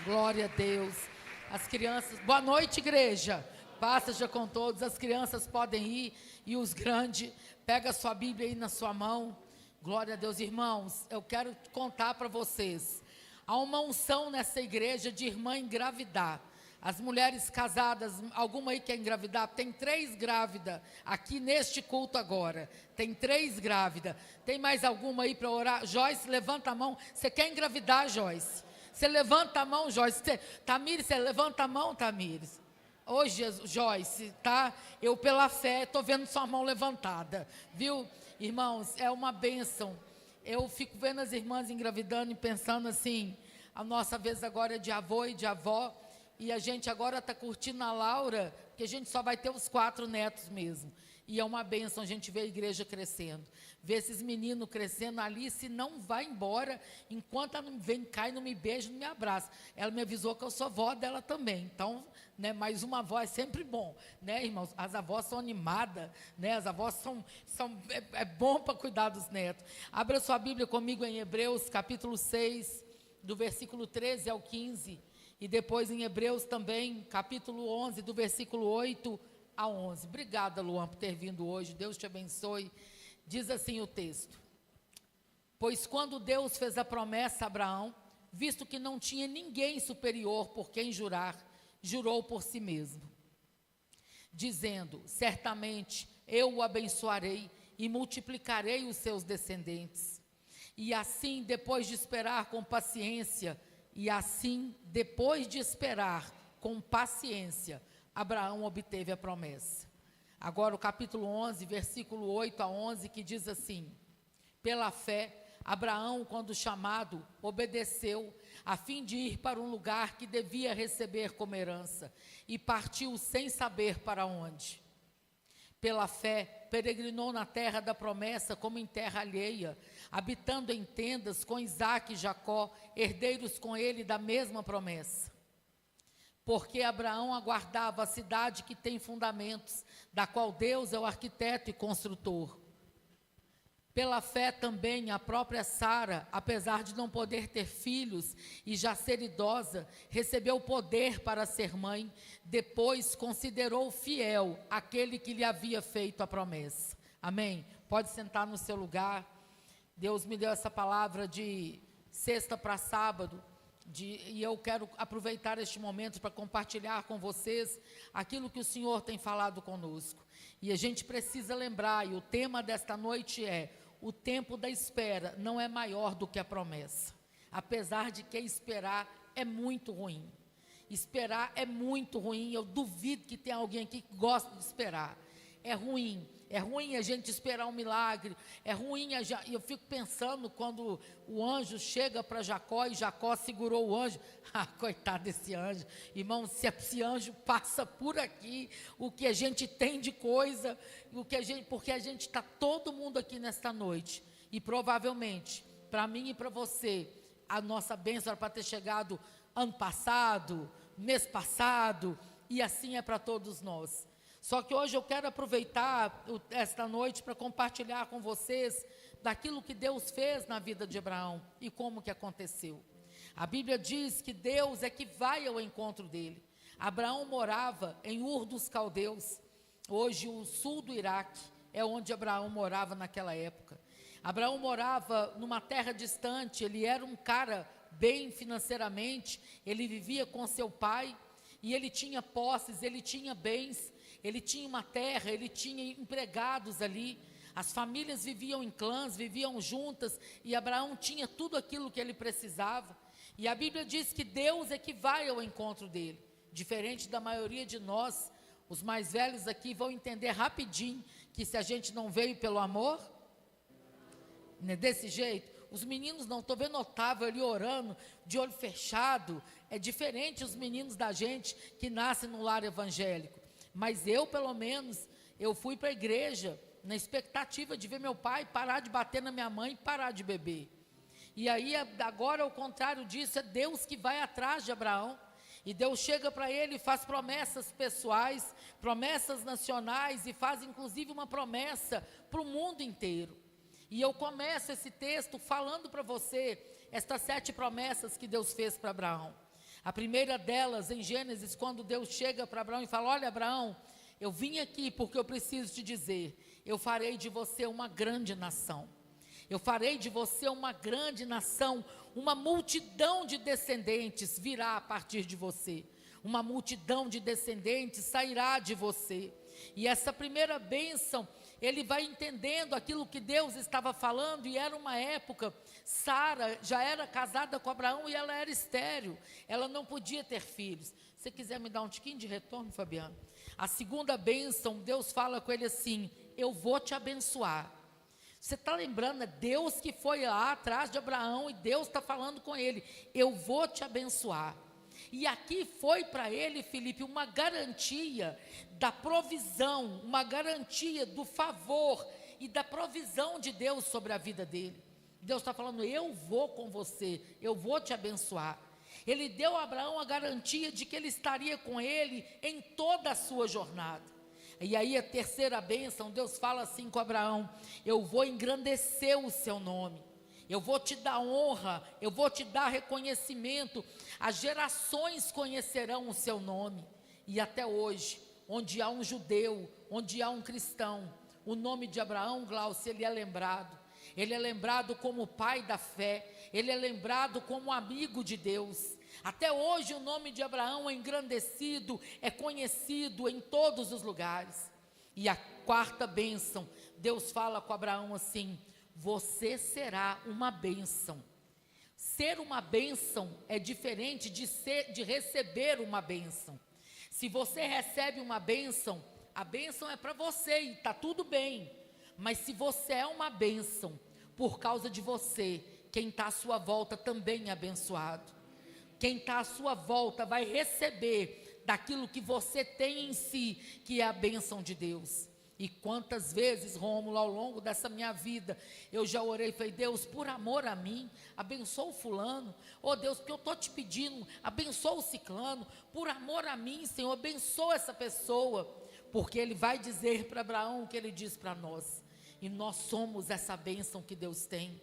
Glória a Deus. As crianças, boa noite, igreja. Paz seja com todos. As crianças podem ir e os grandes, pega a sua Bíblia aí na sua mão. Glória a Deus, irmãos. Eu quero contar para vocês. Há uma unção nessa igreja de irmã engravidar. As mulheres casadas, alguma aí quer engravidar? Tem 3 grávidas aqui neste culto agora. Tem 3 grávidas. Tem mais alguma aí para orar? Joyce, levanta a mão. Você quer engravidar, Joyce? Você levanta a mão, Joyce. Tamires, você levanta a mão, Tamires. Ô, Joyce, tá? Eu pela fé estou vendo sua mão levantada, viu? Irmãos, é uma bênção. Eu fico vendo as irmãs engravidando e pensando assim, a nossa vez agora é de avô e de avó, e a gente agora está curtindo a Laura, porque a gente só vai ter os 4 netos mesmo. E é uma bênção a gente ver a igreja crescendo, ver esses meninos crescendo. Alice não vai embora, enquanto ela não vem cá e não me beija, não me abraça. Ela me avisou que eu sou avó dela também, então, né, mais uma avó é sempre bom, né, irmãos? As avós são animadas, né, as avós é bom para cuidar dos netos. Abra sua Bíblia comigo em Hebreus, capítulo 6, do versículo 13 ao 15, e depois em Hebreus também, capítulo 11, do versículo 8 a 11. Obrigada, Luan, por ter vindo hoje. Deus te abençoe. Diz assim o texto: pois quando Deus fez a promessa a Abraão, visto que não tinha ninguém superior por quem jurar, jurou por si mesmo, dizendo: certamente eu o abençoarei e multiplicarei os seus descendentes. E assim, depois de esperar com paciência, Abraão obteve a promessa. Agora o capítulo 11, versículo 8 a 11, que diz assim: pela fé, Abraão, quando chamado, obedeceu, a fim de ir para um lugar que devia receber como herança, e partiu sem saber para onde. Pela fé, peregrinou na terra da promessa como em terra alheia, habitando em tendas com Isaque e Jacó, herdeiros com ele da mesma promessa. Porque Abraão aguardava a cidade que tem fundamentos, da qual Deus é o arquiteto e construtor. Pela fé também a própria Sara, apesar de não poder ter filhos e já ser idosa, recebeu poder para ser mãe, depois considerou fiel aquele que lhe havia feito a promessa. Amém? Pode sentar no seu lugar. Deus me deu essa palavra de sexta para sábado, e eu quero aproveitar este momento para compartilhar com vocês aquilo que o Senhor tem falado conosco. E a gente precisa lembrar, e o tema desta noite é: o tempo da espera não é maior do que a promessa. Apesar de que esperar é muito ruim. Esperar é muito ruim, eu duvido que tenha alguém aqui que gosta de esperar. É ruim a gente esperar um milagre, é ruim, e eu fico pensando quando o anjo chega para Jacó e Jacó segurou o anjo. Coitado desse anjo, irmão, se esse anjo passa por aqui, o que a gente tem de coisa, porque a gente está todo mundo aqui nesta noite, e provavelmente, para mim e para você, a nossa bênção era para ter chegado ano passado, mês passado, e assim é para todos nós. Só que hoje eu quero aproveitar esta noite para compartilhar com vocês daquilo que Deus fez na vida de Abraão e como que aconteceu. A Bíblia diz que Deus é que vai ao encontro dele. Abraão morava em Ur dos Caldeus, hoje o sul do Iraque, é onde Abraão morava naquela época. Abraão morava numa terra distante, ele era um cara bem financeiramente, ele vivia com seu pai, e ele tinha posses, ele tinha bens, ele tinha uma terra, ele tinha empregados ali, as famílias viviam em clãs, viviam juntas, e Abraão tinha tudo aquilo que ele precisava, e a Bíblia diz que Deus é que vai ao encontro dele, diferente da maioria de nós. Os mais velhos aqui vão entender rapidinho, que se a gente não veio pelo amor, né, desse jeito, os meninos não, estou vendo Otávio ali orando, de olho fechado, é diferente os meninos da gente, que nascem no lar evangélico. Mas eu, pelo menos, eu fui para a igreja na expectativa de ver meu pai parar de bater na minha mãe e parar de beber. E aí, agora, ao contrário disso, é Deus que vai atrás de Abraão. E Deus chega para ele e faz promessas pessoais, promessas nacionais, e faz inclusive uma promessa para o mundo inteiro. E eu começo esse texto falando para você estas 7 promessas que Deus fez para Abraão. A primeira delas, em Gênesis, quando Deus chega para Abraão e fala: olha, Abraão, eu vim aqui porque eu preciso te dizer, eu farei de você uma grande nação. Eu farei de você uma grande nação, uma multidão de descendentes virá a partir de você. Uma multidão de descendentes sairá de você. E essa primeira bênção, ele vai entendendo aquilo que Deus estava falando, e era uma época, Sara já era casada com Abraão e ela era estéril, ela não podia ter filhos. Se você quiser me dar um tiquinho de retorno, Fabiano. A segunda bênção, Deus fala com ele assim: eu vou te abençoar. Você está lembrando, é Deus que foi lá atrás de Abraão e Deus está falando com ele: eu vou te abençoar. E aqui foi para ele, Felipe, uma garantia da provisão, uma garantia do favor e da provisão de Deus sobre a vida dele. Deus está falando: eu vou com você, eu vou te abençoar. Ele deu a Abraão a garantia de que ele estaria com ele em toda a sua jornada. E aí a terceira bênção, Deus fala assim com Abraão: eu vou engrandecer o seu nome. Eu vou te dar honra, eu vou te dar reconhecimento, as gerações conhecerão o seu nome. E até hoje, onde há um judeu, onde há um cristão, o nome de Abraão, Glaucio, ele é lembrado como pai da fé, ele é lembrado como amigo de Deus. Até hoje o nome de Abraão é engrandecido, é conhecido em todos os lugares. E a quarta bênção, Deus fala com Abraão assim: você será uma bênção. Ser uma bênção é diferente de receber uma bênção. Se você recebe uma bênção, a bênção é para você e está tudo bem. Mas se você é uma bênção, por causa de você, quem está à sua volta também é abençoado. Quem está à sua volta vai receber daquilo que você tem em si, que é a bênção de Deus. E quantas vezes, Rômulo, ao longo dessa minha vida, eu já orei e falei: Deus, por amor a mim, abençoa o fulano. Oh Deus, porque eu estou te pedindo, abençoa o ciclano. Por amor a mim, Senhor, abençoa essa pessoa. Porque ele vai dizer para Abraão o que ele diz para nós. E nós somos essa bênção que Deus tem.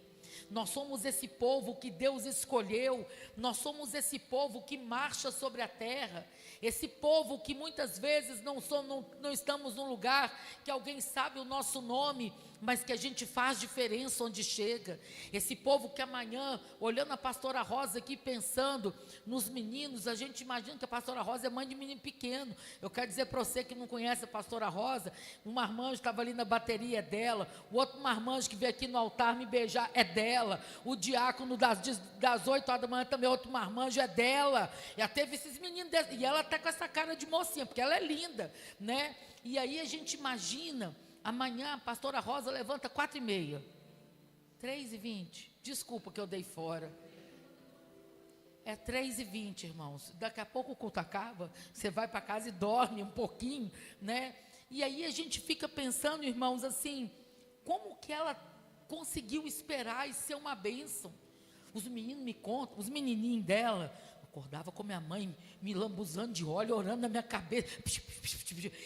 Nós somos esse povo que Deus escolheu. Nós somos esse povo que marcha sobre a terra. Esse povo que muitas vezes não estamos num lugar que alguém sabe o nosso nome, mas que a gente faz diferença onde chega. Esse povo que amanhã, olhando a pastora Rosa aqui, pensando nos meninos, a gente imagina que a pastora Rosa é mãe de menino pequeno. Eu quero dizer para você que não conhece a pastora Rosa, um marmanjo estava ali na bateria, é dela. O outro marmanjo que veio aqui no altar me beijar, é dela. O diácono das 8 horas da manhã também, outro marmanjo, é dela. Já teve esses meninos, e ela está com essa cara de mocinha, porque ela é linda, né? E aí a gente imagina, amanhã a pastora Rosa levanta 4h30, 3h20, desculpa que eu dei fora, é 3h20, irmãos, daqui a pouco o culto acaba, você vai para casa e dorme um pouquinho, né? E aí a gente fica pensando, irmãos, assim, como que ela conseguiu esperar e ser uma bênção? Os meninos me contam, os menininhos dela, acordava com minha mãe, me lambuzando de óleo, orando na minha cabeça,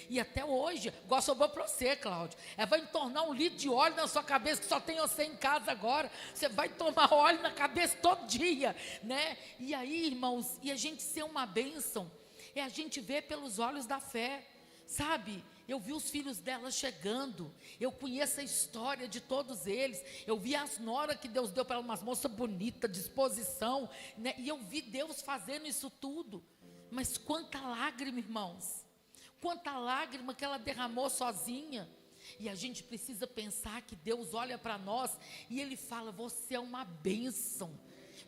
e até hoje, igual sobrou para você, Cláudio, vai entornar 1 litro de óleo na sua cabeça, que só tem você em casa agora, você vai tomar óleo na cabeça todo dia, né? E aí, irmãos, e a gente ser uma bênção, é a gente ver pelos olhos da fé, sabe? Eu vi os filhos dela chegando, eu conheço a história de todos eles, eu vi as noras que Deus deu para ela, umas moças bonitas, disposição, né? E eu vi Deus fazendo isso tudo, mas quanta lágrima, irmãos, quanta lágrima que ela derramou sozinha. E a gente precisa pensar que Deus olha para nós e Ele fala: você é uma bênção.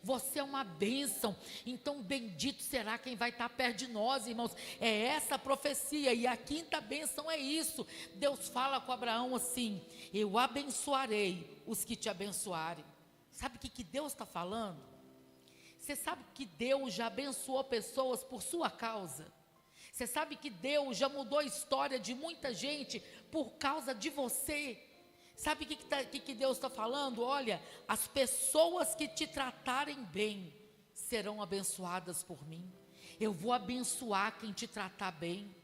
Você é uma bênção, então bendito será quem vai estar perto de nós, irmãos. É essa a profecia, e a quinta bênção é isso. Deus fala com Abraão assim: eu abençoarei os que te abençoarem. Sabe o que Deus está falando? Você sabe que Deus já abençoou pessoas por sua causa? Você sabe que Deus já mudou a história de muita gente por causa de você? Sabe o que Deus está falando? Olha, as pessoas que te tratarem bem serão abençoadas por mim. Eu vou abençoar quem te tratar bem.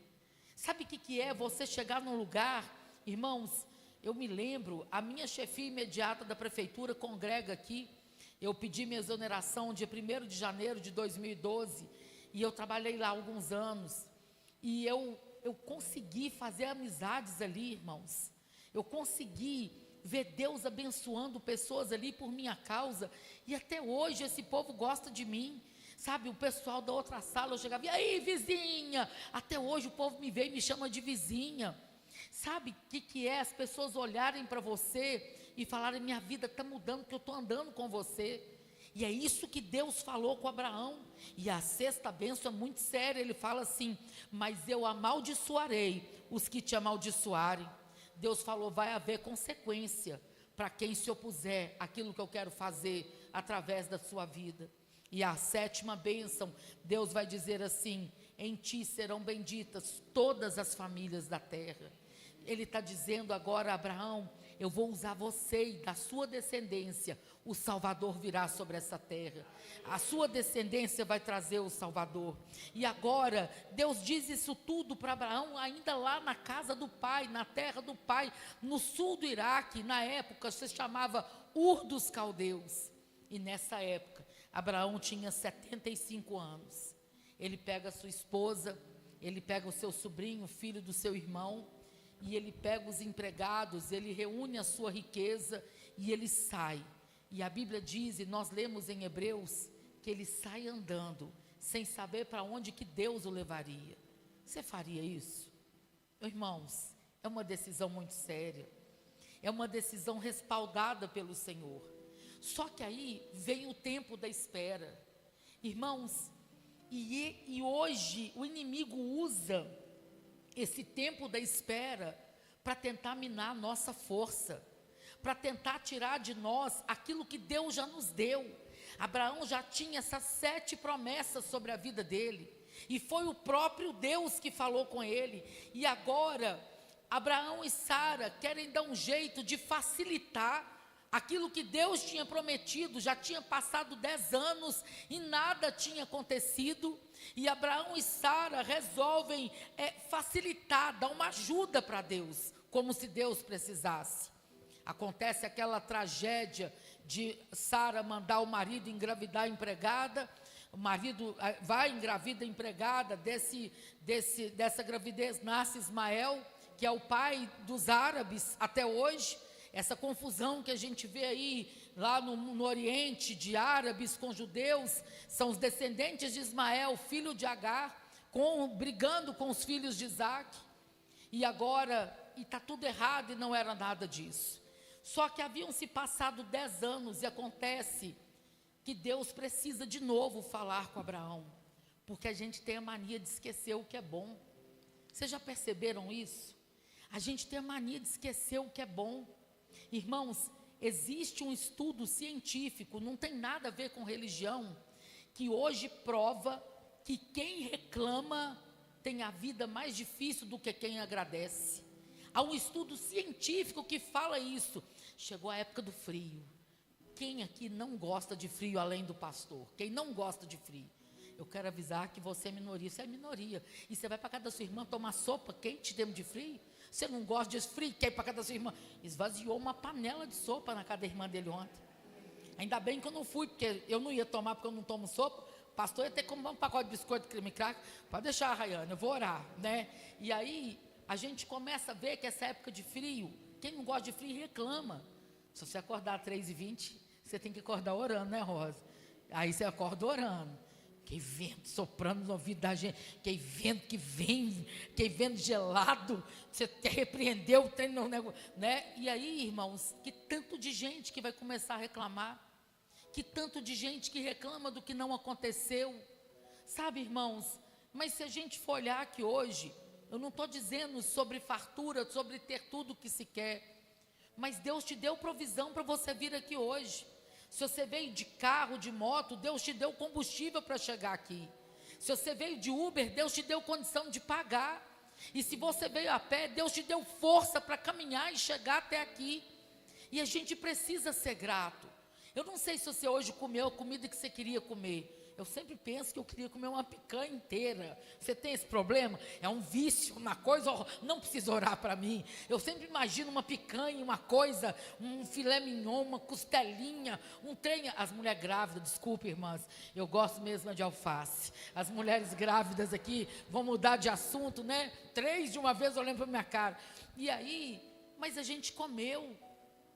Sabe o que é você chegar num lugar, irmãos? Eu me lembro, a minha chefia imediata da prefeitura congrega aqui. Eu pedi minha exoneração dia 1º de janeiro de 2012. E eu trabalhei lá alguns anos. E eu consegui fazer amizades ali, irmãos. Eu consegui ver Deus abençoando pessoas ali por minha causa. E até hoje esse povo gosta de mim. Sabe, o pessoal da outra sala, eu chegava, e aí, vizinha? Até hoje o povo me vê e me chama de vizinha. Sabe o que é as pessoas olharem para você e falarem, minha vida está mudando, porque eu estou andando com você. E é isso que Deus falou com Abraão. E a sexta bênção é muito séria. Ele fala assim, mas eu amaldiçoarei os que te amaldiçoarem. Deus falou, vai haver consequência para quem se opuser àquilo que eu quero fazer através da sua vida. E a sétima bênção, Deus vai dizer assim, em ti serão benditas todas as famílias da terra. Ele está dizendo agora, Abraão, eu vou usar você e da sua descendência, o Salvador virá sobre essa terra. A sua descendência vai trazer o Salvador. E agora, Deus diz isso tudo para Abraão, ainda lá na casa do pai, na terra do pai, no sul do Iraque, na época se chamava Ur dos Caldeus. E nessa época, Abraão tinha 75 anos. Ele pega a sua esposa, ele pega o seu sobrinho, filho do seu irmão, e ele pega os empregados, ele reúne a sua riqueza e ele sai. E a Bíblia diz, e nós lemos em Hebreus, que ele sai andando, sem saber para onde que Deus o levaria. Você faria isso? Irmãos, é uma decisão muito séria, é uma decisão respaldada pelo Senhor. Só que aí vem o tempo da espera. Irmãos, e hoje o inimigo usa esse tempo da espera para tentar minar a nossa força, para tentar tirar de nós aquilo que Deus já nos deu. Abraão já tinha essas 7 promessas sobre a vida dele, e foi o próprio Deus que falou com ele. E agora, Abraão e Sara querem dar um jeito de facilitar aquilo que Deus tinha prometido. Já tinha passado 10 anos e nada tinha acontecido. E Abraão e Sara resolvem facilitar, dar uma ajuda para Deus, como se Deus precisasse. Acontece aquela tragédia de Sara mandar o marido engravidar a empregada. O marido vai, engravida a empregada, dessa gravidez nasce Ismael, que é o pai dos árabes até hoje. Essa confusão que a gente vê aí, lá no Oriente, de árabes com judeus, são os descendentes de Ismael, filho de Agar, brigando com os filhos de Isaac. E agora, está tudo errado e não era nada disso. Só que haviam se passado 10 anos e acontece que Deus precisa de novo falar com Abraão, porque a gente tem a mania de esquecer o que é bom. Vocês já perceberam isso? A gente tem a mania de esquecer o que é bom. Irmãos, existe um estudo científico, não tem nada a ver com religião, que hoje prova que quem reclama tem a vida mais difícil do que quem agradece. Há um estudo científico que fala isso. Chegou a época do frio. Quem aqui não gosta de frio além do pastor? Quem não gosta de frio? Eu quero avisar que você é minoria. Você é minoria. E você vai para casa da sua irmã tomar sopa quente, tempo de frio? Você não gosta de frio, quer ir para casa da sua irmã? Esvaziou uma panela de sopa na casa da irmã dele ontem. Ainda bem que eu não fui, porque eu não ia tomar, porque eu não tomo sopa. O pastor ia ter que comprar um pacote de biscoito de creme cracker. Pode deixar, Rayane, eu vou orar, né? E aí, a gente começa a ver que essa época de frio, quem não gosta de frio reclama. Se você acordar 3h20, você tem que acordar orando, né, Rosa? Aí você acorda orando. Que vento soprando no ouvido da gente, que vento que vem, que vento gelado, você repreendeu o treino, né? E aí, irmãos, que tanto de gente que vai começar a reclamar, que tanto de gente que reclama do que não aconteceu, sabe, irmãos? Mas se a gente for olhar aqui hoje, eu não estou dizendo sobre fartura, sobre ter tudo o que se quer, mas Deus te deu provisão para você vir aqui hoje. Se você veio de carro, de moto, Deus te deu combustível para chegar aqui. Se você veio de Uber, Deus te deu condição de pagar. E se você veio a pé, Deus te deu força para caminhar e chegar até aqui. E a gente precisa ser grato. Eu não sei se você hoje comeu a comida que você queria comer. Eu sempre penso que eu queria comer uma picanha inteira. Você tem esse problema? É um vício, uma coisa, não precisa orar para mim. Eu sempre imagino uma picanha, uma coisa, um filé mignon, uma costelinha, um trem. As mulheres grávidas, desculpe, irmãs, eu gosto mesmo de alface. As mulheres grávidas aqui vão mudar de assunto, né? 3 de uma vez olhando para minha cara. E aí, mas a gente comeu,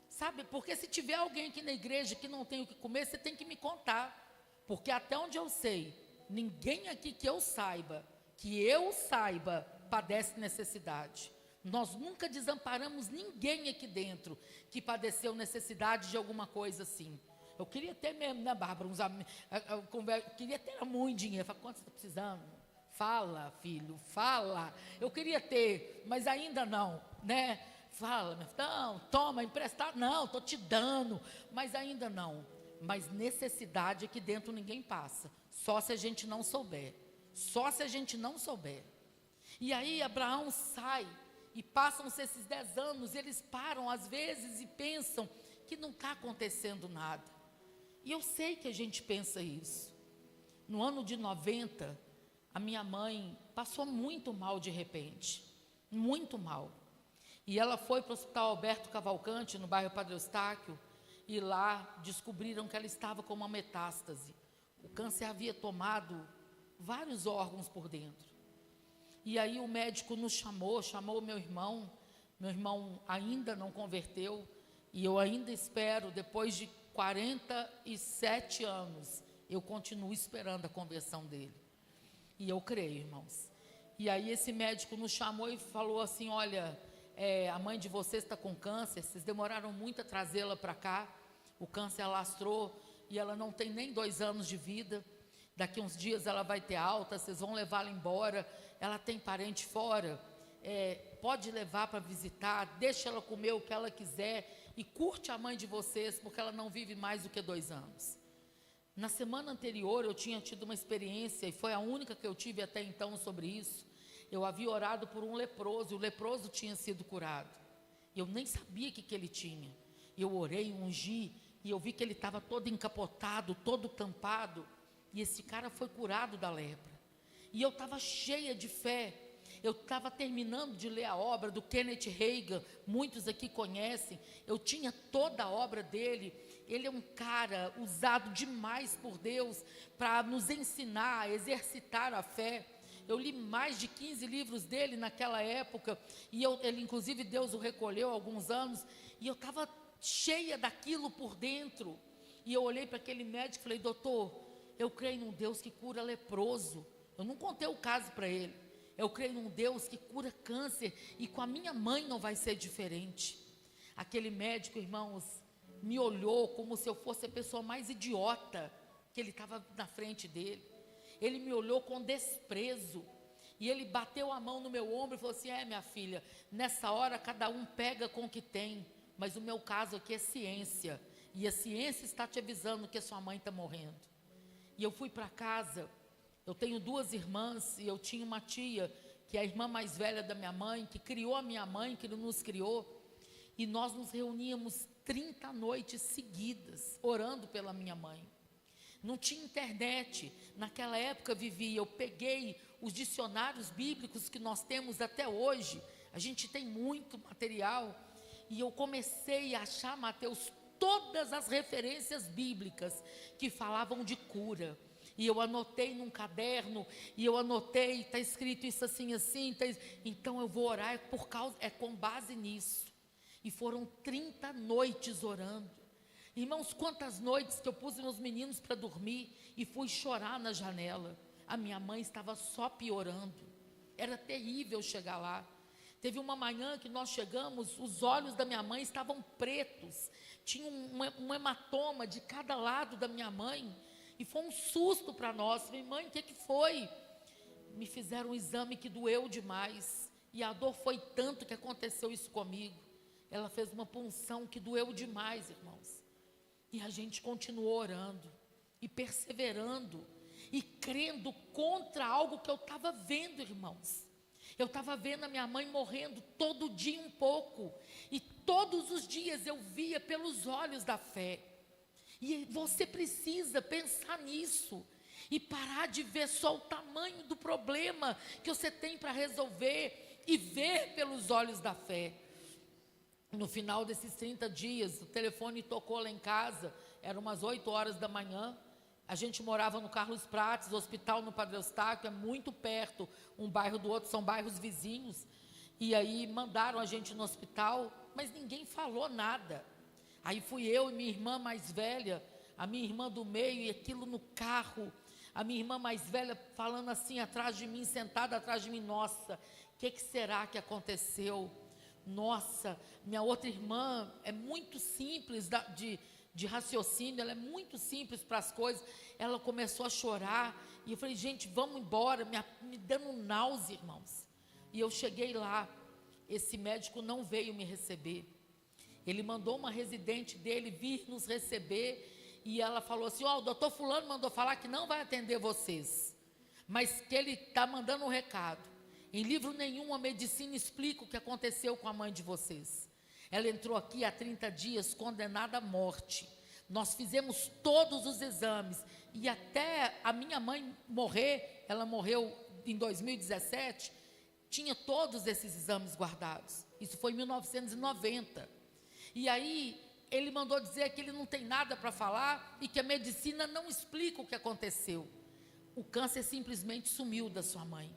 sabe? Porque se tiver alguém aqui na igreja que não tem o que comer, você tem que me contar. Porque até onde eu sei, ninguém aqui que eu saiba, padece necessidade. Nós nunca desamparamos ninguém aqui dentro que padeceu necessidade de alguma coisa assim. Eu queria ter mesmo, né, Bárbara? Eu queria ter muito dinheiro. Eu falei, quanto você está precisando? Fala, filho, fala. Eu queria ter, mas ainda não, né? Fala, não, toma, emprestar. Não, estou te dando, mas ainda não. Mas necessidade aqui dentro ninguém passa, só se a gente não souber, E aí Abraão sai, e passam-se esses 10 anos, eles param às vezes e pensam que não está acontecendo nada. E eu sei que a gente pensa isso. No ano de 90, a minha mãe passou muito mal de repente, muito mal. E ela foi para o Hospital Alberto Cavalcante, no bairro Padre Eustáquio, e lá descobriram que ela estava com uma metástase. O câncer havia tomado vários órgãos por dentro. E aí o médico nos chamou meu irmão ainda não converteu, e eu ainda espero, depois de 47 anos, eu continuo esperando a conversão dele. E eu creio, irmãos. E aí esse médico nos chamou e falou assim, olha, a mãe de vocês está com câncer, vocês demoraram muito a trazê-la para cá, o câncer alastrou e ela não tem nem 2 anos de vida, daqui uns dias ela vai ter alta, vocês vão levá-la embora, ela tem parente fora, pode levar para visitar, deixa ela comer o que ela quiser e curte a mãe de vocês, porque ela não vive mais do que 2 anos. Na semana anterior eu tinha tido uma experiência, e foi a única que eu tive até então sobre isso. Eu havia orado por um leproso, e o leproso tinha sido curado. Eu nem sabia o que ele tinha. Eu orei, ungi, e eu vi que ele estava todo encapotado, todo tampado. E esse cara foi curado da lepra. E eu estava cheia de fé. Eu estava terminando de ler a obra do Kenneth Hagin, muitos aqui conhecem. Eu tinha toda a obra dele. Ele é um cara usado demais por Deus para nos ensinar a exercitar a fé. Eu li mais de 15 livros dele naquela época, e ele, inclusive, Deus o recolheu há alguns anos, e eu estava cheia daquilo por dentro. E eu olhei para aquele médico e falei, doutor, eu creio num Deus que cura leproso. Eu não contei o caso para ele. Eu creio num Deus que cura câncer, e com a minha mãe não vai ser diferente. Aquele médico, irmãos, me olhou como se eu fosse a pessoa mais idiota, que ele estava na frente dele. Ele me olhou com desprezo, e ele bateu a mão no meu ombro e falou assim, minha filha, nessa hora cada um pega com o que tem, mas o meu caso aqui é ciência, e a ciência está te avisando que a sua mãe está morrendo. E eu fui para casa. Eu tenho 2 irmãs, e eu tinha uma tia, que é a irmã mais velha da minha mãe, que criou a minha mãe, que nos criou, e nós nos reuníamos 30 noites seguidas, orando pela minha mãe. Não tinha internet, naquela época vivia, eu peguei os dicionários bíblicos que nós temos até hoje, a gente tem muito material, e eu comecei a achar, Mateus, todas as referências bíblicas que falavam de cura, e eu anotei num caderno, e eu anotei, está escrito isso assim, então eu vou orar, com base nisso, e foram 30 noites orando. Irmãos, quantas noites que eu pus meus meninos para dormir e fui chorar na janela. A minha mãe estava só piorando. Era terrível chegar lá. Teve uma manhã que nós chegamos, os olhos da minha mãe estavam pretos. Tinha um hematoma de cada lado da minha mãe. E foi um susto para nós. Falei, mãe, o que foi? Me fizeram um exame que doeu demais. E a dor foi tanto que aconteceu isso comigo. Ela fez uma punção que doeu demais, irmãos. E a gente continuou orando, e perseverando, e crendo contra algo que eu estava vendo, irmãos. Eu estava vendo a minha mãe morrendo todo dia um pouco, e todos os dias eu via pelos olhos da fé. E você precisa pensar nisso. E parar de ver só o tamanho do problema que você tem para resolver e ver pelos olhos da fé. No final desses 30 dias, o telefone tocou lá em casa, eram umas 8 horas da manhã. A gente morava no Carlos Prates, o hospital no Padre Eustáquio, é muito perto, um bairro do outro, são bairros vizinhos. E aí mandaram a gente no hospital, mas ninguém falou nada. Aí fui eu e minha irmã mais velha, a minha irmã do meio, e aquilo no carro, a minha irmã mais velha falando assim atrás de mim, sentada atrás de mim, nossa, o que será que aconteceu? Nossa, minha outra irmã é muito simples de raciocínio, ela é muito simples para as coisas. Ela começou a chorar, e eu falei, gente, vamos embora, me dando náusea, irmãos. E eu cheguei lá, esse médico não veio me receber. Ele mandou uma residente dele vir nos receber, e ela falou assim, o doutor fulano mandou falar que não vai atender vocês, mas que ele está mandando um recado. Em livro nenhum a medicina explica o que aconteceu com a mãe de vocês. Ela entrou aqui há 30 dias condenada à morte. Nós fizemos todos os exames, e até a minha mãe morrer, ela morreu em 2017, tinha todos esses exames guardados. Isso foi em 1990. E aí ele mandou dizer que ele não tem nada para falar e que a medicina não explica o que aconteceu. O câncer simplesmente sumiu da sua mãe.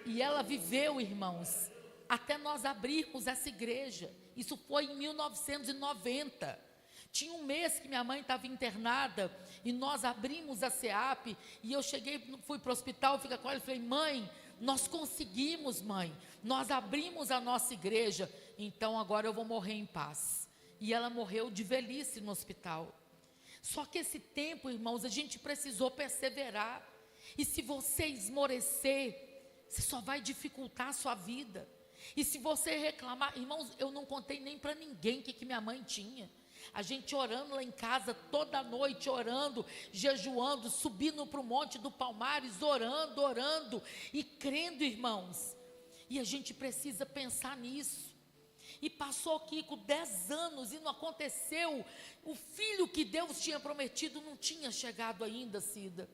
E ela viveu, irmãos, até nós abrirmos essa igreja. Isso foi em 1990. Tinha um mês que minha mãe estava internada e nós abrimos a SEAP. E eu cheguei, fui para o hospital, fiquei com ela e falei, mãe, nós conseguimos, mãe. Nós abrimos a nossa igreja, então agora eu vou morrer em paz. E ela morreu de velhice no hospital. Só que esse tempo, irmãos, a gente precisou perseverar. E se você esmorecer, você só vai dificultar a sua vida. E se você reclamar, irmãos, eu não contei nem para ninguém o que minha mãe tinha. A gente orando lá em casa, toda noite orando, jejuando, subindo para o Monte do Palmares, orando e crendo, irmãos. E a gente precisa pensar nisso. E passou Kiko 10 anos e não aconteceu. O filho que Deus tinha prometido não tinha chegado ainda, Cida.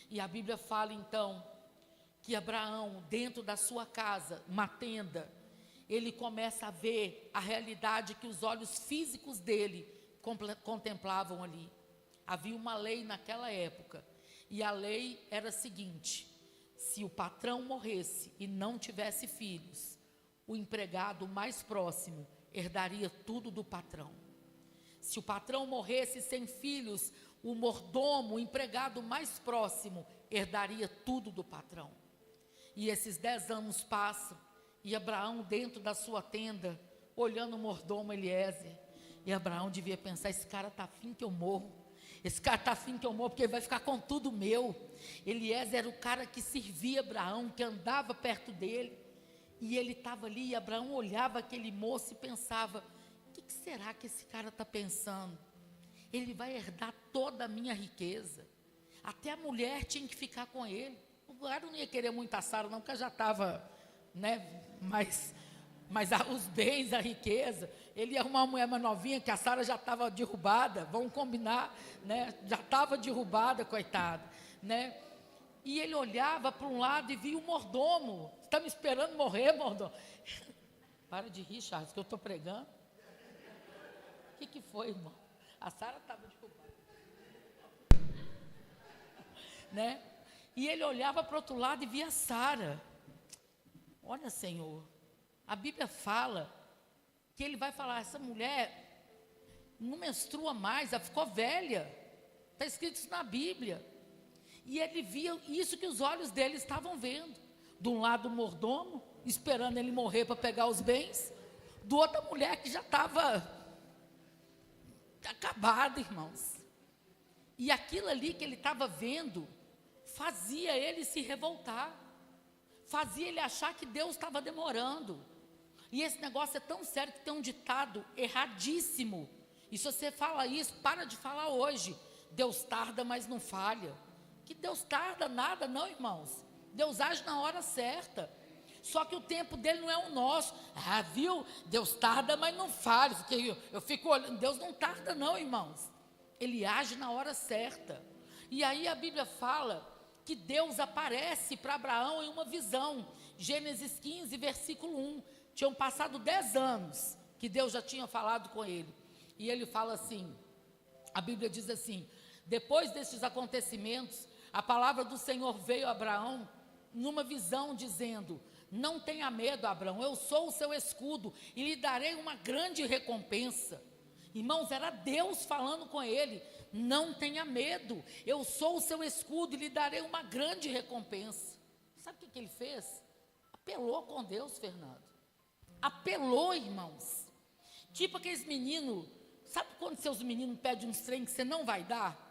E a Bíblia fala então que Abraão, dentro da sua casa, uma tenda, ele começa a ver a realidade que os olhos físicos dele contemplavam ali. Havia uma lei naquela época, e a lei era a seguinte: se o patrão morresse e não tivesse filhos, o empregado mais próximo herdaria tudo do patrão. Se o patrão morresse sem filhos, o mordomo, o empregado mais próximo, herdaria tudo do patrão. E esses 10 anos passam, e Abraão dentro da sua tenda, olhando o mordomo Eliezer, e Abraão devia pensar, esse cara está afim que eu morro, esse cara está afim que eu morro, porque ele vai ficar com tudo meu. Eliezer era o cara que servia Abraão, que andava perto dele, e ele estava ali, e Abraão olhava aquele moço e pensava, o que será que esse cara está pensando? Ele vai herdar toda a minha riqueza, até a mulher tinha que ficar com ele. O cara não ia querer muito a Sara não, porque já estava, né, mas os bens, a riqueza, ele ia arrumar uma mulher mais novinha, que a Sara já estava derrubada, vamos combinar, né, já estava derrubada, coitada, né, e ele olhava para um lado e via o mordomo, está me esperando morrer, mordomo? Para de rir, Charles, que eu estou pregando. O que foi, irmão? A Sara estava derrubada, né, e ele olhava para o outro lado e via a Sara. Olha, Senhor, a Bíblia fala que ele vai falar, essa mulher não menstrua mais, ela ficou velha. Está escrito isso na Bíblia. E ele via isso que os olhos dele estavam vendo. De um lado o mordomo, esperando ele morrer para pegar os bens. Do outro a mulher que já estava acabada, irmãos. E aquilo ali que ele estava vendo, fazia ele se revoltar. Fazia ele achar que Deus estava demorando. E esse negócio é tão sério que tem um ditado erradíssimo. E se você fala isso, para de falar hoje. Deus tarda, mas não falha. Que Deus tarda nada, não, irmãos. Deus age na hora certa. Só que o tempo dele não é o nosso. Ah, viu? Deus tarda, mas não falha. Eu fico olhando. Deus não tarda, não, irmãos. Ele age na hora certa. E aí a Bíblia fala que Deus aparece para Abraão em uma visão. Gênesis 15, versículo 1. Tinham passado 10 anos que Deus já tinha falado com ele. E ele fala assim, a Bíblia diz assim: depois destes acontecimentos, a palavra do Senhor veio a Abraão numa visão dizendo: não tenha medo, Abraão, eu sou o seu escudo e lhe darei uma grande recompensa. Irmãos, era Deus falando com ele: não tenha medo, eu sou o seu escudo e lhe darei uma grande recompensa. Sabe o que ele fez? Apelou com Deus, Fernando. Apelou, irmãos. Tipo aqueles meninos, sabe quando seus meninos pedem uns trem que você não vai dar?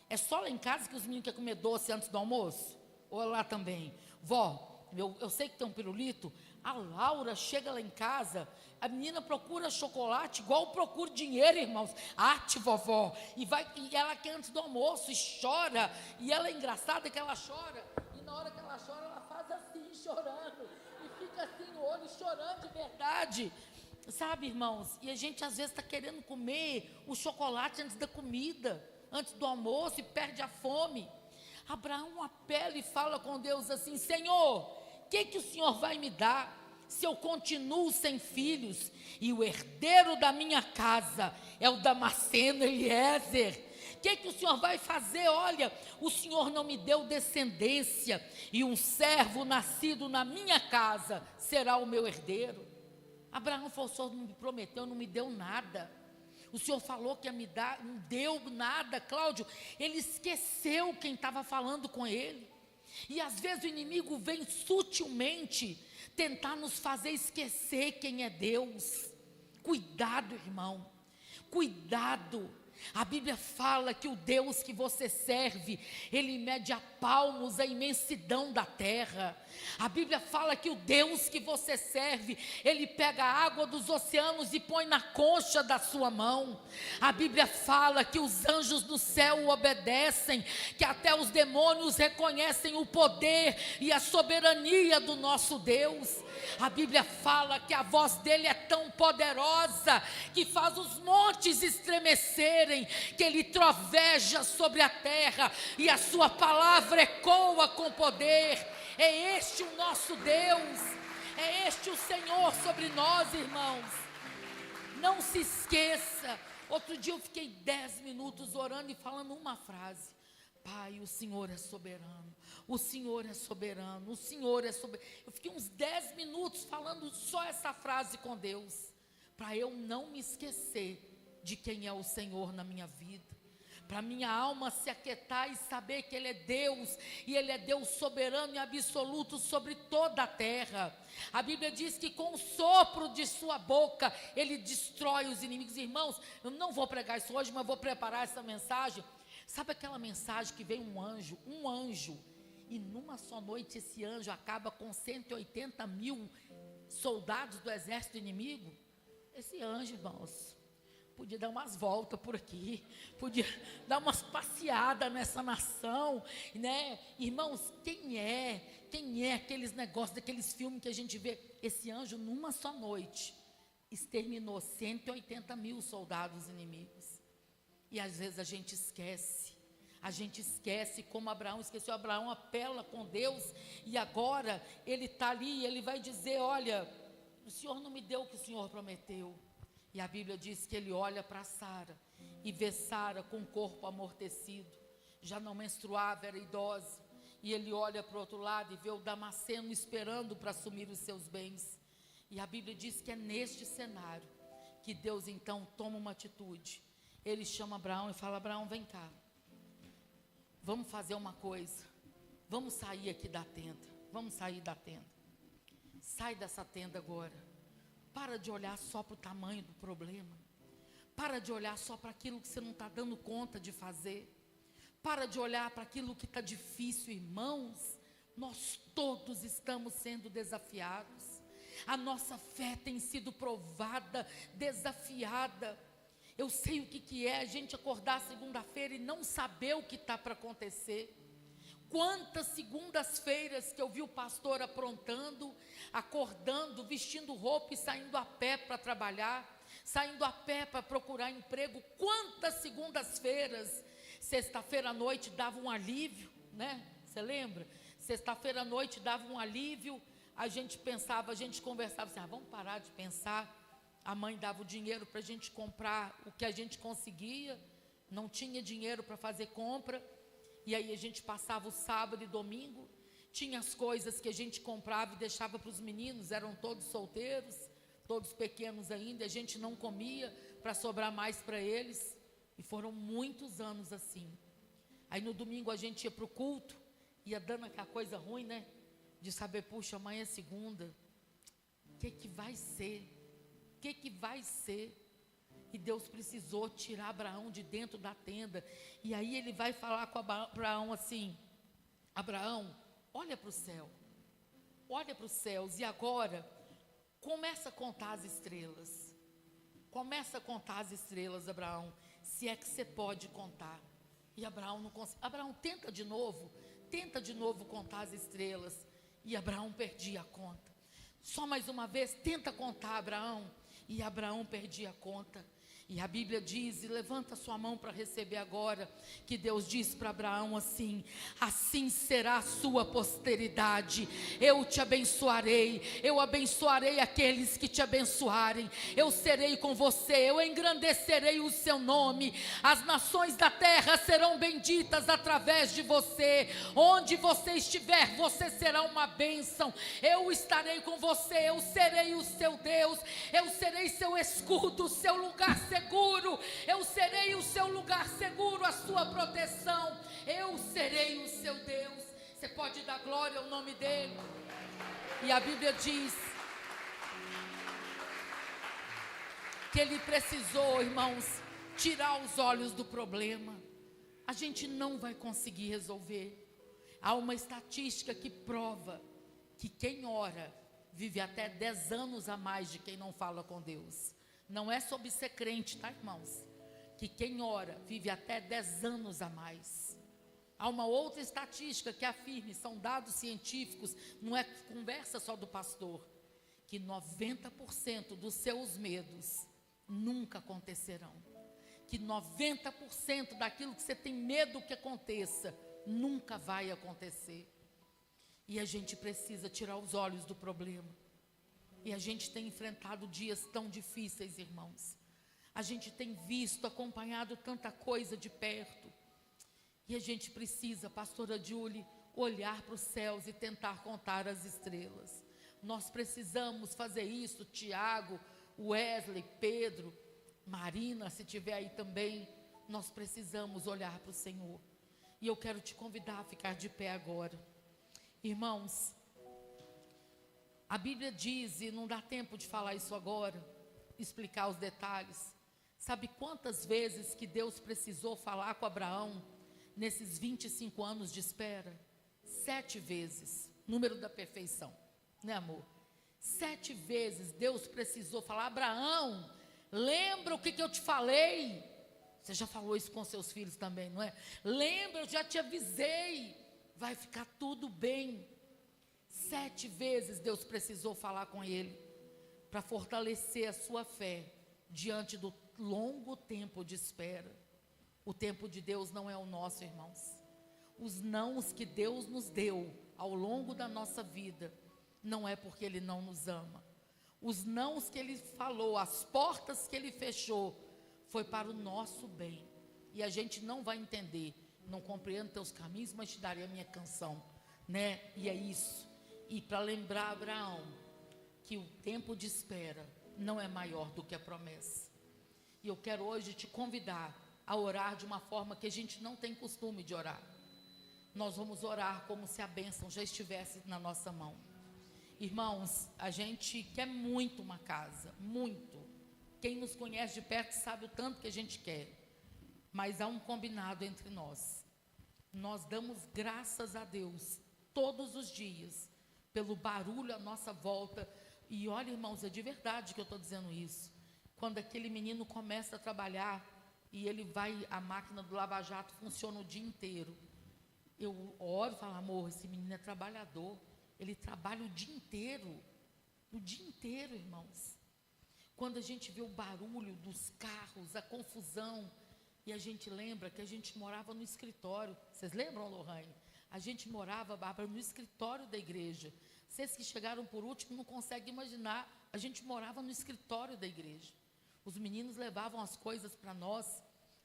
É só lá em casa que os meninos querem comer doce antes do almoço? Ou lá também? Vó, eu sei que tem um pirulito. A Laura chega lá em casa, a menina procura chocolate igual eu procuro dinheiro, irmãos. Arte, vovó. E ela quer antes do almoço e chora. E ela é engraçada que ela chora. E na hora que ela chora, ela faz assim, chorando. E fica assim no olho, chorando de verdade. Sabe, irmãos? E a gente às vezes está querendo comer o chocolate antes da comida, antes do almoço, e perde a fome. Abraão apela e fala com Deus assim: Senhor, o que o Senhor vai me dar se eu continuo sem filhos e o herdeiro da minha casa é o Damasceno Eliezer? O que o Senhor vai fazer? Olha, o Senhor não me deu descendência e um servo nascido na minha casa será o meu herdeiro. Abraão falou: o Senhor não me prometeu, não me deu nada. O Senhor falou que ia me dar, não deu nada. Cláudio, ele esqueceu quem estava falando com ele. E às vezes o inimigo vem sutilmente tentar nos fazer esquecer quem é Deus. Cuidado, irmão, cuidado. A Bíblia fala que o Deus que você serve, Ele mede a palmos a imensidão da terra. A Bíblia fala que o Deus que você serve, Ele pega a água dos oceanos e põe na concha da sua mão. A Bíblia fala que os anjos do céu o obedecem, que até os demônios reconhecem o poder e a soberania do nosso Deus. A Bíblia fala que a voz dele é tão poderosa que faz os montes estremecerem, que ele troveja sobre a terra e a sua palavra ecoa com poder. É este o nosso Deus, é este o Senhor sobre nós, irmãos. Não se esqueça. Outro dia eu fiquei 10 minutos orando e falando uma frase: Pai, o Senhor é soberano, o Senhor é soberano, o Senhor é soberano. Eu fiquei uns 10 minutos falando só essa frase com Deus, para eu não me esquecer de quem é o Senhor na minha vida, para minha alma se aquietar e saber que Ele é Deus, e Ele é Deus soberano e absoluto sobre toda a terra. A Bíblia diz que com o sopro de sua boca, Ele destrói os inimigos. Irmãos, eu não vou pregar isso hoje, mas vou preparar essa mensagem. Sabe aquela mensagem que vem um anjo, e numa só noite esse anjo acaba com 180 mil soldados do exército inimigo? Esse anjo, irmãos, podia dar umas voltas por aqui, podia dar umas passeadas nessa nação, né? Irmãos, quem é aqueles negócios, daqueles filmes que a gente vê? Esse anjo numa só noite exterminou 180 mil soldados inimigos. E às vezes a gente esquece como Abraão esqueceu. Abraão apela com Deus e agora ele está ali e ele vai dizer: olha, o Senhor não me deu o que o Senhor prometeu. E a Bíblia diz que ele olha para Sara e vê Sara com o corpo amortecido, já não menstruava, era idosa. E ele olha para o outro lado e vê o Damasceno esperando para assumir os seus bens. E a Bíblia diz que é neste cenário que Deus então toma uma atitude. Ele chama Abraão e fala: Abraão, vem cá, vamos fazer uma coisa, vamos sair aqui da tenda, vamos sair da tenda, sai dessa tenda agora, para de olhar só para o tamanho do problema, para de olhar só para aquilo que você não está dando conta de fazer, para de olhar para aquilo que está difícil. Irmãos, nós todos estamos sendo desafiados, a nossa fé tem sido provada, desafiada. Eu sei o que é a gente acordar segunda-feira e não saber o que está para acontecer. Quantas segundas-feiras que eu vi o pastor aprontando, acordando, vestindo roupa e saindo a pé para trabalhar, saindo a pé para procurar emprego. Quantas segundas-feiras Sexta-feira à noite dava um alívio, né? Você lembra? Sexta-feira à noite dava um alívio. A gente pensava, a gente conversava assim, vamos parar de pensar. A mãe dava o dinheiro para a gente comprar o que a gente conseguia. Não tinha dinheiro para fazer compra. E aí a gente passava o sábado e domingo. Tinha as coisas que a gente comprava e deixava para os meninos. Eram todos solteiros, todos pequenos ainda. A gente não comia para sobrar mais para eles. E foram muitos anos assim. Aí no domingo a gente ia para o culto. Ia dando aquela coisa ruim, né? De saber, puxa, amanhã é segunda. O que vai ser? O que vai ser? E Deus precisou tirar Abraão de dentro da tenda. E aí ele vai falar com Abraão assim: Abraão, olha para o céu. Olha para os céus. E agora, começa a contar as estrelas. Começa a contar as estrelas, Abraão. Se é que você pode contar. E Abraão não consegue. Abraão, tenta de novo contar as estrelas. E Abraão perdia a conta. Só mais uma vez, tenta contar, Abraão. E Abraão perdia a conta. E a Bíblia diz, e levanta sua mão para receber agora, que Deus diz para Abraão assim: assim será a sua posteridade, eu te abençoarei, eu abençoarei aqueles que te abençoarem, eu serei com você, eu engrandecerei o seu nome, as nações da terra serão benditas através de você, onde você estiver, você será uma bênção, eu estarei com você, eu serei o seu Deus, eu serei seu escudo, seu lugar seguro, eu serei o seu lugar seguro, a sua proteção, eu serei o seu Deus. Você pode dar glória ao nome dele. E a Bíblia diz que ele precisou, irmãos, tirar os olhos do problema. A gente não vai conseguir resolver. Há uma estatística que prova que quem ora vive até 10 anos a mais de quem não fala com Deus. Não é sobre ser crente, tá, irmãos? Que quem ora vive até 10 anos a mais. Há uma outra estatística que afirma, são dados científicos, não é conversa só do pastor, que 90% dos seus medos nunca acontecerão. Que 90% daquilo que você tem medo que aconteça, nunca vai acontecer. E a gente precisa tirar os olhos do problema. E a gente tem enfrentado dias tão difíceis, irmãos. A gente tem visto, acompanhado tanta coisa de perto. E a gente precisa, pastora Julie, olhar para os céus e tentar contar as estrelas. Nós precisamos fazer isso, Tiago, Wesley, Pedro, Marina, se tiver aí também. Nós precisamos olhar para o Senhor. E eu quero te convidar a ficar de pé agora. Irmãos, a Bíblia diz, e não dá tempo de falar isso agora, explicar os detalhes. Sabe quantas vezes que Deus precisou falar com Abraão nesses 25 anos de espera? 7 vezes, número da perfeição, né, amor? 7 vezes Deus precisou falar: Abraão, lembra o que eu te falei? Você já falou isso com seus filhos também, não é? Lembra, eu já te avisei, vai ficar tudo bem. 7 vezes Deus precisou falar com ele para fortalecer a sua fé diante do longo tempo de espera. O tempo de Deus não é o nosso, irmãos. Os nãos que Deus nos deu ao longo da nossa vida não é porque Ele não nos ama. Os nãos que Ele falou, as portas que Ele fechou, foi para o nosso bem. E a gente não vai entender. Não compreendo teus caminhos, mas te darei a minha canção, né? E é isso. E para lembrar Abraão que o tempo de espera não é maior do que a promessa. E eu quero hoje te convidar a orar de uma forma que a gente não tem costume de orar. Nós vamos orar como se a bênção já estivesse na nossa mão. Irmãos, a gente quer muito uma casa, muito. Quem nos conhece de perto sabe o tanto que a gente quer. Mas há um combinado entre nós. Nós damos graças a Deus todos os dias pelo barulho à nossa volta. E olha, irmãos, é de verdade que eu estou dizendo isso. Quando aquele menino começa a trabalhar e ele vai, a máquina do lava-jato funciona o dia inteiro. Eu oro e falo: amor, esse menino é trabalhador. Ele trabalha o dia inteiro, irmãos. Quando a gente vê o barulho dos carros, a confusão, E a gente lembra que a gente morava no escritório. Vocês lembram, Lohane? A gente morava, Bárbara, no escritório da igreja. Vocês que chegaram por último não conseguem imaginar. A gente morava no escritório da igreja. Os meninos levavam as coisas para nós.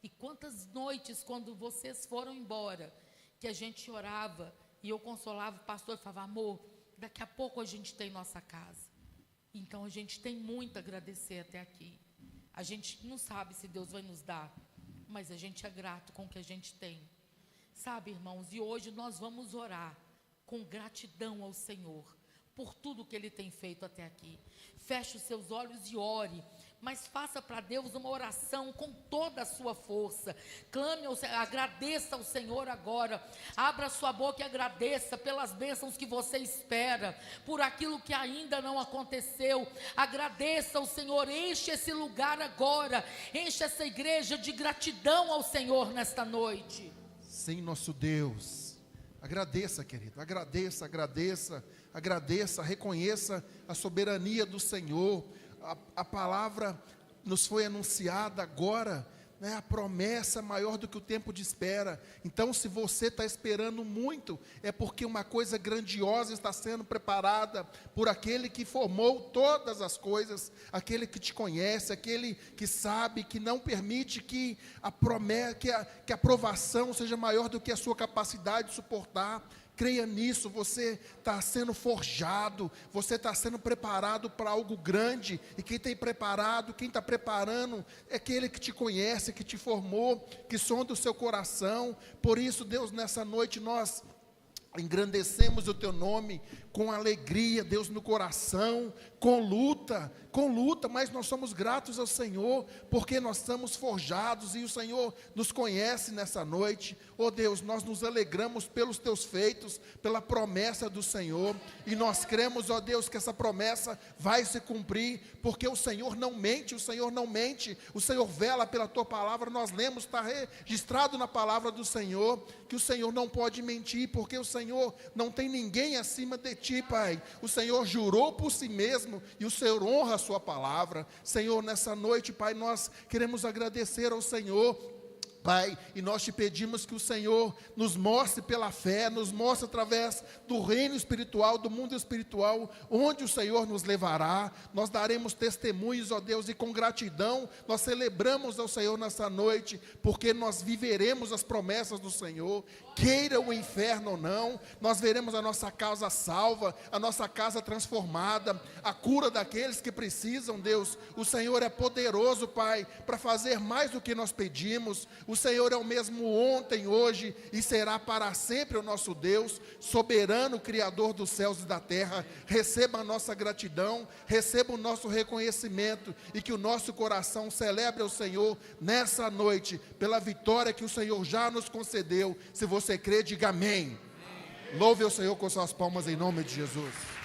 E quantas noites, quando vocês foram embora, que a gente orava e eu consolava o pastor e falava: amor, daqui a pouco a gente tem nossa casa. Então a gente tem muito a agradecer até aqui. A gente não sabe se Deus vai nos dar, mas a gente é grato com o que a gente tem. Sabe, irmãos, e hoje nós vamos orar com gratidão ao Senhor por tudo que Ele tem feito até aqui. Feche os seus olhos e ore, mas faça para Deus uma oração com toda a sua força. Clame ao Senhor, agradeça ao Senhor agora. Abra sua boca e agradeça pelas bênçãos que você espera, por aquilo que ainda não aconteceu. Agradeça ao Senhor, enche esse lugar agora, enche essa igreja de gratidão ao Senhor nesta noite. Sim, nosso Deus. Agradeça, querido, agradeça, agradeça, agradeça, reconheça a soberania do Senhor. A palavra nos foi anunciada agora, né? A promessa maior do que o tempo de espera. Então, se você está esperando muito, é porque uma coisa grandiosa está sendo preparada por aquele que formou todas as coisas, aquele que te conhece, aquele que sabe, que não permite que a promessa, que a aprovação seja maior do que a sua capacidade de suportar. Creia nisso, você está sendo forjado, você está sendo preparado para algo grande, e quem tem preparado, quem está preparando, é aquele que te conhece, que te formou, que sonda o seu coração. Por isso, Deus, nessa noite nós engrandecemos o teu nome com alegria, Deus, no coração, com luta, mas nós somos gratos ao Senhor, porque nós estamos forjados, e o Senhor nos conhece nessa noite. Oh Deus, nós nos alegramos pelos teus feitos, pela promessa do Senhor, e nós cremos, ó Deus, que essa promessa vai se cumprir, porque o Senhor não mente, o Senhor não mente, o Senhor vela pela tua palavra. Nós lemos, está registrado na palavra do Senhor, que o Senhor não pode mentir, porque o Senhor não tem ninguém acima de ti, Pai. O Senhor jurou por si mesmo, e o Senhor honra a sua palavra. Senhor, nessa noite, Pai, nós queremos agradecer ao Senhor, Pai, e nós te pedimos que o Senhor nos mostre pela fé, nos mostre através do reino espiritual, do mundo espiritual, onde o Senhor nos levará. Nós daremos testemunhos, ó Deus, e com gratidão nós celebramos ao Senhor nessa noite, porque nós viveremos as promessas do Senhor. Queira o inferno ou não, nós veremos a nossa casa salva, a nossa casa transformada, a cura daqueles que precisam. Deus, o Senhor é poderoso, Pai, para fazer mais do que nós pedimos. O Senhor é o mesmo ontem, hoje e será para sempre o nosso Deus, soberano, Criador dos céus e da terra. Receba a nossa gratidão, receba o nosso reconhecimento, e que o nosso coração celebre ao Senhor nessa noite, pela vitória que o Senhor já nos concedeu. Se você crê, diga amém. Louve ao Senhor com suas palmas em nome de Jesus.